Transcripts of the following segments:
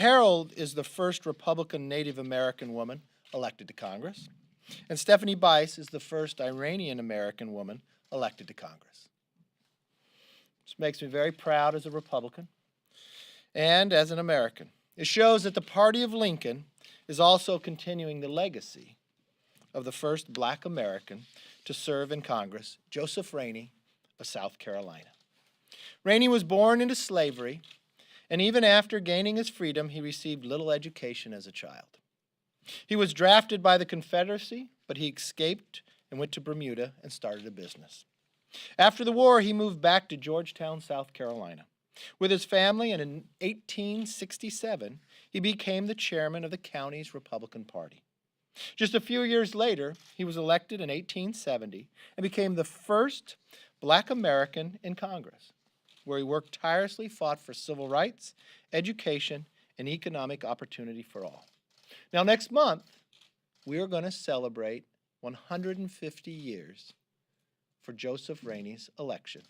Harold is the first Republican Native American woman elected to Congress, and Stephanie Bice is the first Iranian American woman elected to Congress. This makes me very proud as a Republican and as an American. It shows that the party of Lincoln is also continuing the legacy of the first black American to serve in Congress, Joseph Rainey of South Carolina. Rainey was born into slavery, and even after gaining his freedom, he received little education as a child. He was drafted by the Confederacy, but he escaped and went to Bermuda and started a business. After the war, he moved back to Georgetown, South Carolina, with his family, and in 1867, he became the chairman of the county's Republican Party. Just a few years later, he was elected in 1870 and became the first black American in Congress, where he worked tirelessly, fought for civil rights, education, and economic opportunity for all. Now, next month, we are going to celebrate 150 years for Joseph Rainey's election.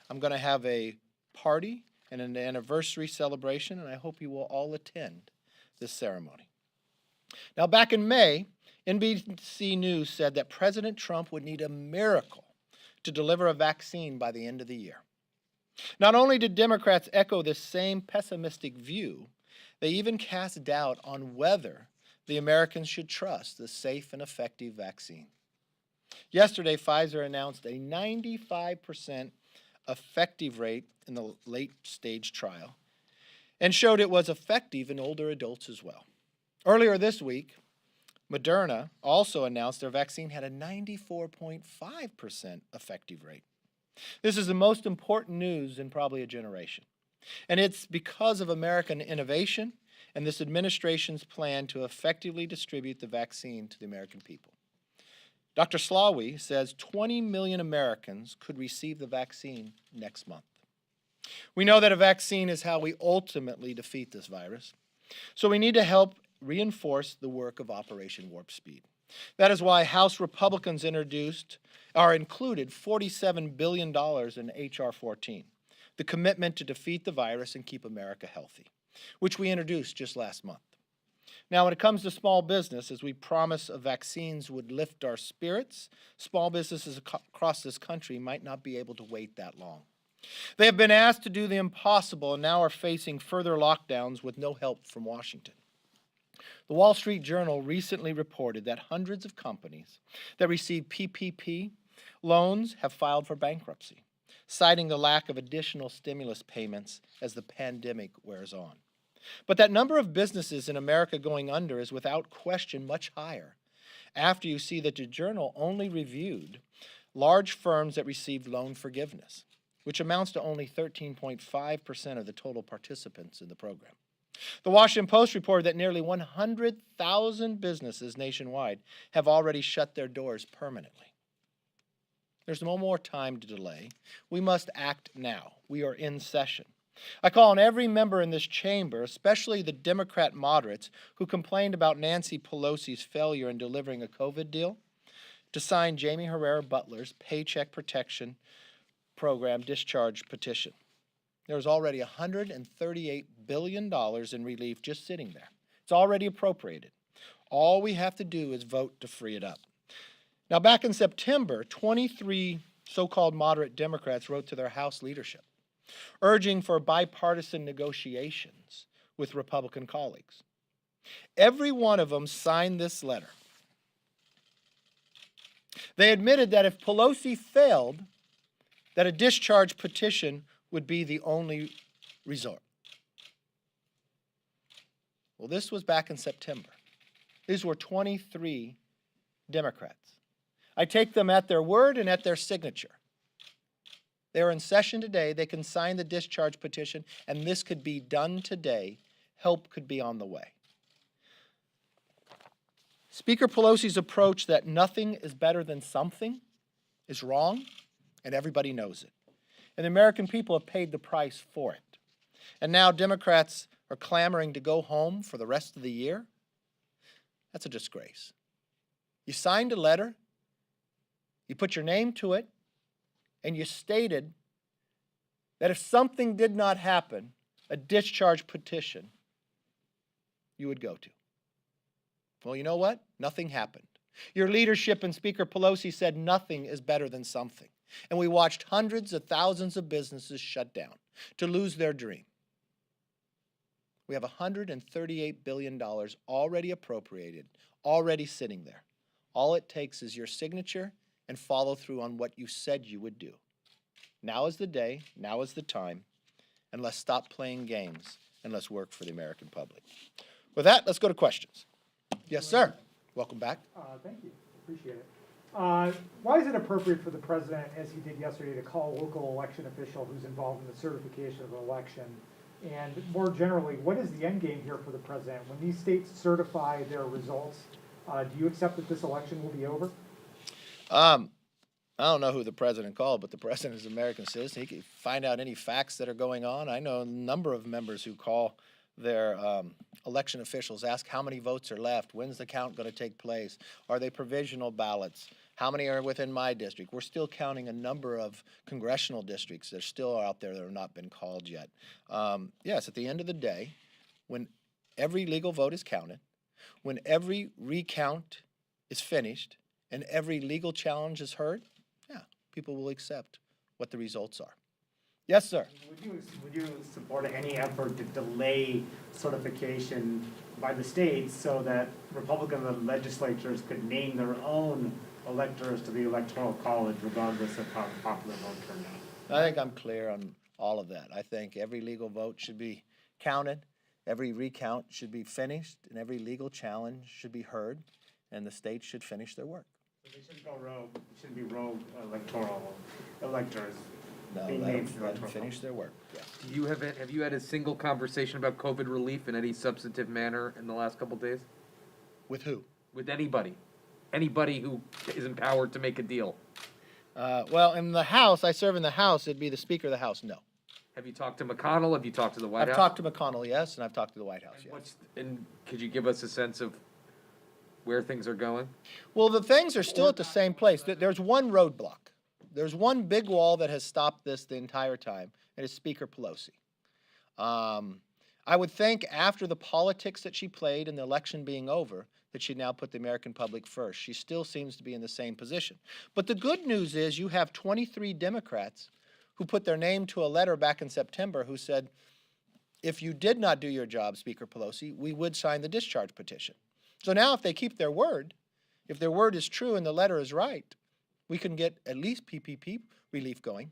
I'm going to have a party and an anniversary celebration, and I hope you will all attend this ceremony. Now, back in May, NBC News said that President Trump would need a miracle to deliver a vaccine by the end of the year. Not only did Democrats echo this same pessimistic view, they even cast doubt on whether the Americans should trust the safe and effective vaccine. Yesterday, Pfizer announced a 95% effective rate in the late-stage trial and showed it was effective in older adults as well. Earlier this week, Moderna also announced their vaccine had a 94.5% effective rate. This is the most important news in probably a generation. And it's because of American innovation and this administration's plan to effectively distribute the vaccine to the American people. Dr. Slawi says 20 million Americans could receive the vaccine next month. We know that a vaccine is how we ultimately defeat this virus, so we need to help reinforce the work of Operation Warp Speed. That is why House Republicans included $47 billion in H.R. 14, the commitment to defeat the virus and keep America healthy, which we introduced just last month. Now, when it comes to small business, as we promised vaccines would lift our spirits, small businesses across this country might not be able to wait that long. They have been asked to do the impossible and now are facing further lockdowns with no help from Washington. The Wall Street Journal recently reported that hundreds of companies that received PPP loans have filed for bankruptcy, citing the lack of additional stimulus payments as the pandemic wears on. But that number of businesses in America going under is without question much higher after you see that the Journal only reviewed large firms that received loan forgiveness, which amounts to only 13.5% of the total participants in the program. The Washington Post reported that nearly 100,000 businesses nationwide have already shut their doors permanently. There's no more time to delay. We must act now. We are in session. I call on every member in this chamber, especially the Democrat moderates who complained about Nancy Pelosi's failure in delivering a COVID deal, to sign Jamie Herrera Butler's Paycheck Protection Program discharge petition. There's already $138 billion in relief just sitting there. It's already appropriated. All we have to do is vote to free it up. Now, back in September, 23 so-called moderate Democrats wrote to their House leadership, urging for bipartisan negotiations with Republican colleagues. Every one of them signed this letter. They admitted that if Pelosi failed, that a discharge petition would be the only resort. Well, this was back in September. These were 23 Democrats. I take them at their word and at their signature. They are in session today. They can sign the discharge petition, and this could be done today. Help could be on the way. Speaker Pelosi's approach that nothing is better than something is wrong, and everybody knows it. And the American people have paid the price for it. And now Democrats are clamoring to go home for the rest of the year. That's a disgrace. You signed a letter, you put your name to it, and you stated that if something did not happen, a discharge petition you would go to? Well, you know what? Nothing happened. Your leadership and Speaker Pelosi said nothing is better than something. And we watched hundreds of thousands of businesses shut down to lose their dream. We have $138 billion already appropriated, already sitting there. All it takes is your signature and follow through on what you said you would do. Now is the day, now is the time, and let's stop playing games and let's work for the American public. With that, let's go to questions. Yes, sir. Welcome back. Thank you. Appreciate it. Why is it appropriate for the president, as he did yesterday, to call a local election official who's involved in the certification of an election? And more generally, what is the end game here for the president? When these states certify their results, do you accept that this election will be over? I don't know who the president called, but the president is an American citizen. He can find out any facts that are going on. I know a number of members who call their election officials, ask how many votes are left, when's the count going to take place, are they provisional ballots, how many are within my district. We're still counting a number of congressional districts that are still out there that have not been called yet. Yes, at the end of the day, when every legal vote is counted, when every recount is finished, and every legal challenge is heard, yeah, people will accept what the results are. Yes, sir. Would you support any effort to delay certification by the states so that Republican legislatures could name their own electors to the Electoral College regardless of how popular vote turned out? I think I'm clear on all of that. I think every legal vote should be counted, every recount should be finished, and every legal challenge should be heard, and the states should finish their work. So they shouldn't go rogue. It shouldn't be rogue electoral electors. No, let them finish their work. Yeah. Do you have you had a single conversation about COVID relief in any substantive manner in the last couple of days? With who? With anybody who is empowered to make a deal. Well, in the House, I serve in the House. It'd be the Speaker of the House. No. Have you talked to McConnell? Have you talked to the White House? I've talked to McConnell, yes, and I've talked to the White House, yes. And could you give us a sense of where things are going? Well, the things are still at the same place. There's one roadblock. There's one big wall that has stopped this the entire time, and it's Speaker Pelosi. I would think after the politics that she played and the election being over, that she'd now put the American public first. She still seems to be in the same position. But the good news is you have 23 Democrats who put their name to a letter back in September who said, if you did not do your job, Speaker Pelosi, we would sign the discharge petition. So now if they keep their word, if their word is true and the letter is right, we can get at least PPP relief going.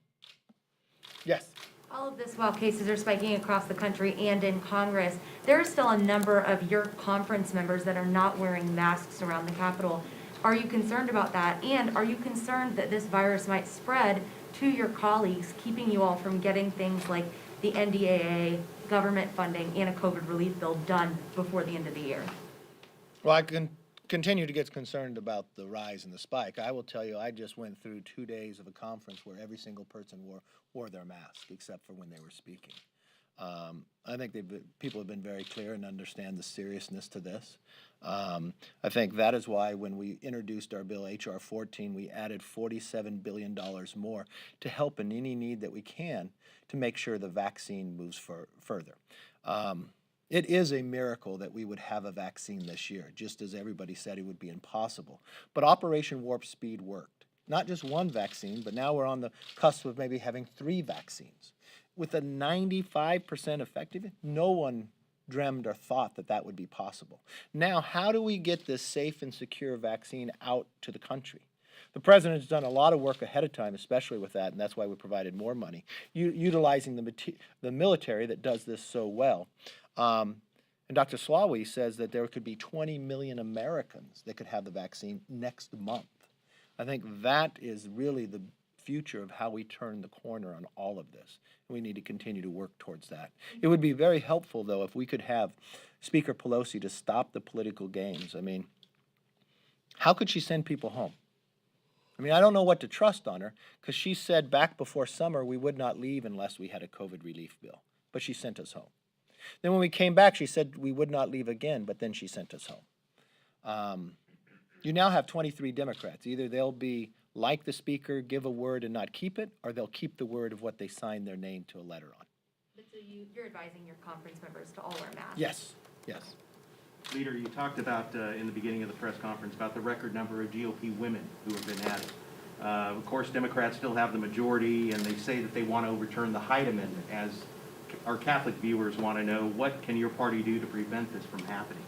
Yes? All of this while cases are spiking across the country and in Congress. There are still a number of your conference members that are not wearing masks around the Capitol. Are you concerned about that? And are you concerned that this virus might spread to your colleagues, keeping you all from getting things like the NDAA, government funding, and a COVID relief bill done before the end of the year? Well, I can continue to get concerned about the rise and the spike. I will tell you, I just went through 2 days of a conference where every single person wore their mask, except for when they were speaking. I think people have been very clear and understand the seriousness to this. I think that is why when we introduced our bill, H.R. 14, we added $47 billion more to help in any need that we can to make sure the vaccine moves further. It is a miracle that we would have a vaccine this year, just as everybody said it would be impossible. But Operation Warp Speed worked. Not just one vaccine, but now we're on the cusp of maybe having 3 vaccines. With a 95% effectiveness, no one dreamed or thought that that would be possible. Now, how do we get this safe and secure vaccine out to the country? The president has done a lot of work ahead of time, especially with that, and that's why we provided more money, utilizing the military that does this so well. And Dr. Slawi says that there could be 20 million Americans that could have the vaccine next month. I think that is really the future of how we turn the corner on all of this. We need to continue to work towards that. It would be very helpful, though, if we could have Speaker Pelosi to stop the political games. I mean, how could she send people home? I mean, I don't know what to trust on her, because she said back before summer we would not leave unless we had a COVID relief bill, but she sent us home. Then when we came back, she said we would not leave again, but then she sent us home. You now have 23 Democrats. Either they'll be like the Speaker, give a word and not keep it, or they'll keep the word of what they signed their name to a letter on. But so you're advising your conference members to all wear masks? Yes, yes. Leader, you talked about in the beginning of the press conference about the record number of GOP women who have been added. Of course, Democrats still have the majority, and they say that they want to overturn the Hyde Amendment. As our Catholic viewers want to know, what can your party do to prevent this from happening?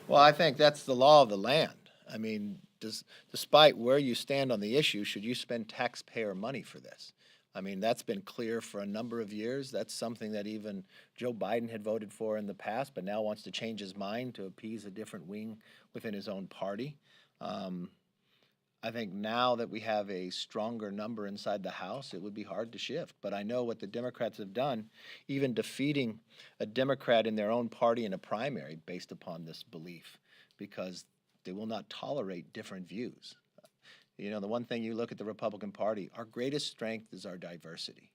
Well, I think that's the law of the land. I mean, despite where you stand on the issue, should you spend taxpayer money for this? I mean, that's been clear for a number of years. That's something that even Joe Biden had voted for in the past, but now wants to change his mind to appease a different wing within his own party. I think now that we have a stronger number inside the House, it would be hard to shift. But I know what the Democrats have done, even defeating a Democrat in their own party in a primary based upon this belief, because they will not tolerate different views. You know, the one thing you look at the Republican Party, our greatest strength is our diversity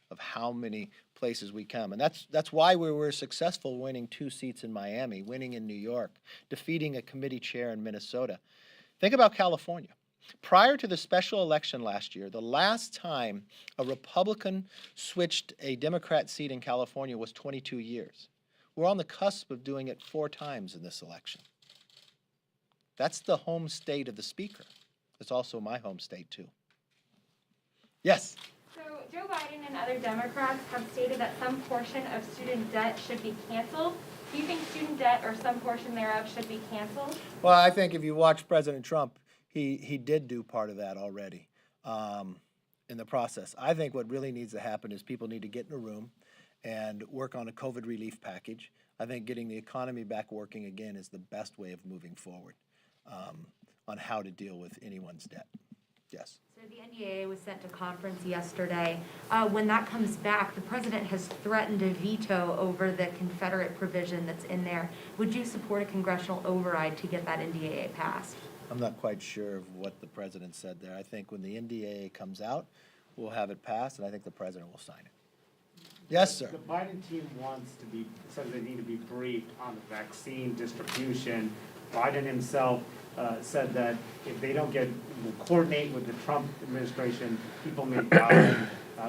of how many places we come. And that's why we were successful winning 2 seats in Miami, winning in New York, defeating a committee chair in Minnesota. Think about California. Prior to the special election last year, the last time a Republican switched a Democrat seat in California was 22 years. We're on the cusp of doing it 4 times in this election. That's the home state of the Speaker. It's also my home state, too. Yes? So Joe Biden and other Democrats have stated that some portion of student debt should be canceled. Do you think student debt or some portion thereof should be canceled? Well, I think if you watch President Trump, he did do part of that already in the process. I think what really needs to happen is people need to get in a room and work on a COVID relief package. I think getting the economy back working again is the best way of moving forward on how to deal with anyone's debt. Yes. So the NDAA was sent to conference yesterday. When that comes back, the president has threatened a veto over the Confederate provision that's in there. Would you support a congressional override to get that NDAA passed? I'm not quite sure of what the president said there. I think when the NDAA comes out, we'll have it passed, and I think the president will sign it. Yes, sir. The Biden team says they need to be briefed on the vaccine distribution. Biden himself said that if they don't coordinate with the Trump administration, people may die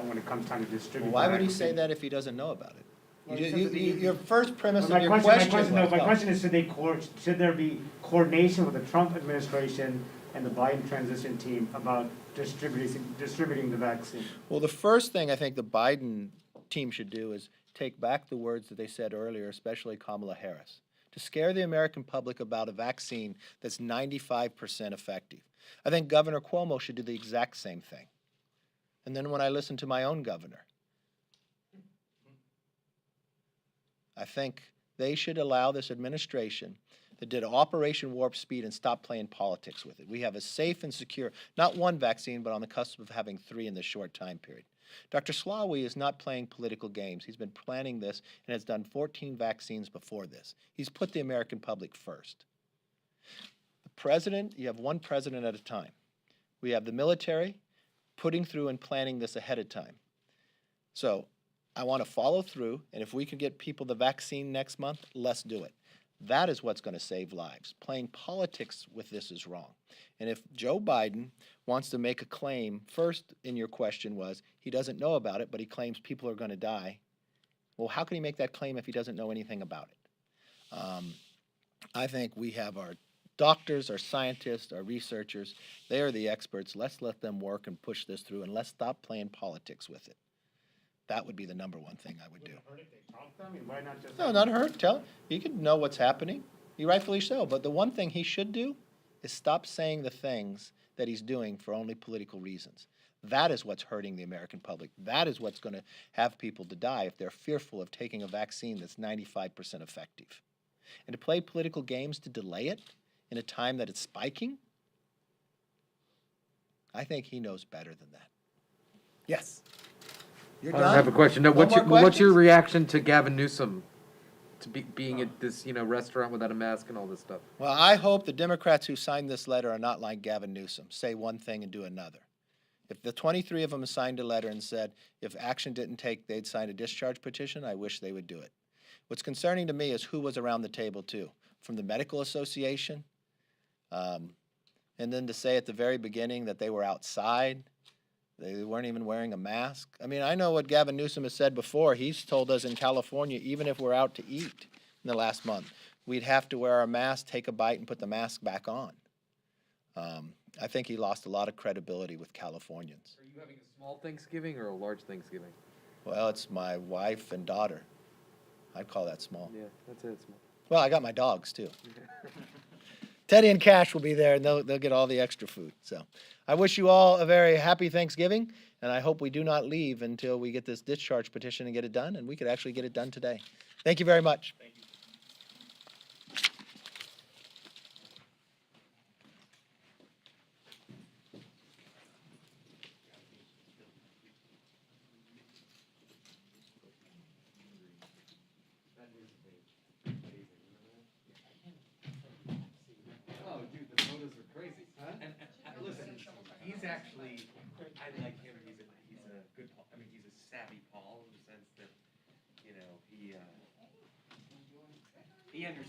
when it comes time to distribute. Well, why would he vaccine. say that if he doesn't know about it? Well, he said that Your first premise My of your question question was, my question is, should there be coordination with the Trump administration and the Biden transition team about distributing the vaccine? well, the first thing I think the Biden team should do is take back the words that they said earlier, especially Kamala Harris, to scare the American public about a vaccine that's 95% effective. I think Governor Cuomo should do the exact same thing. And then when I listen to my own governor, I think they should allow this administration that did Operation Warp Speed and stop playing politics with it. We have a safe and secure, not one vaccine, but on the cusp of having 3 in this short time period. Dr. Slawi is not playing political games. He's been planning this and has done 14 vaccines before this. He's put the American public first. The president, you have one president at a time. We have the military putting through and planning this ahead of time. So I want to follow through, and if we can get people the vaccine next month, let's do it. That is what's going to save lives. Playing politics with this is wrong. And if Joe Biden wants to make a claim, first in your question was he doesn't know about it, but he claims people are going to die. Well, how can he make that claim if he doesn't know anything about it? I think we have our doctors, our scientists, our researchers. They are the experts. Let's let them work and push this through, and let's stop playing politics with it. That would be the number one thing I would do. Would it hurt if they talk to them? I mean, why not just? No, not hurt. Tell he could know what's happening. He rightfully so. But the one thing he should do is stop saying the things that he's doing for only political reasons. That is what's hurting the American public. That is what's going to have people to die if they're fearful of taking a vaccine that's 95% effective. And to play political games to delay it in a time that it's spiking, I think he knows better than that. Yes. You're done? I have a question. No, No what's more what's your questions? reaction to Gavin Newsom to being at this restaurant without a mask and all this stuff? Well, I hope the Democrats who signed this letter are not like Gavin Newsom, say one thing and do another. If the 23 of them signed a letter and said if action didn't take, they'd sign a discharge petition, I wish they would do it. What's concerning to me is who was around the table, too, from the Medical Association, and then to say at the very beginning that they were outside. They weren't even wearing a mask. I mean, I know what Gavin Newsom has said before. He's told us in California, even if we're out to eat in the last month, we'd have to wear our mask, take a bite, and put the mask back on. I think he lost a lot of credibility with Californians. Are you having a small Thanksgiving or a large Thanksgiving? Well, it's my wife and daughter. I'd call that small. Yeah, that's it. Small. Well, I got my dogs too. Teddy and Cash will be there, and they'll get all the extra food. So I wish you all a very happy Thanksgiving, and I hope we do not leave until we get this discharge petition and get it done, and we could actually get it done today. Thank you very much. Oh, dude, the photos are crazy. And listen, he's actually, I like him. He's a good, I mean, he's a savvy Paul in the sense that, you know, he understands.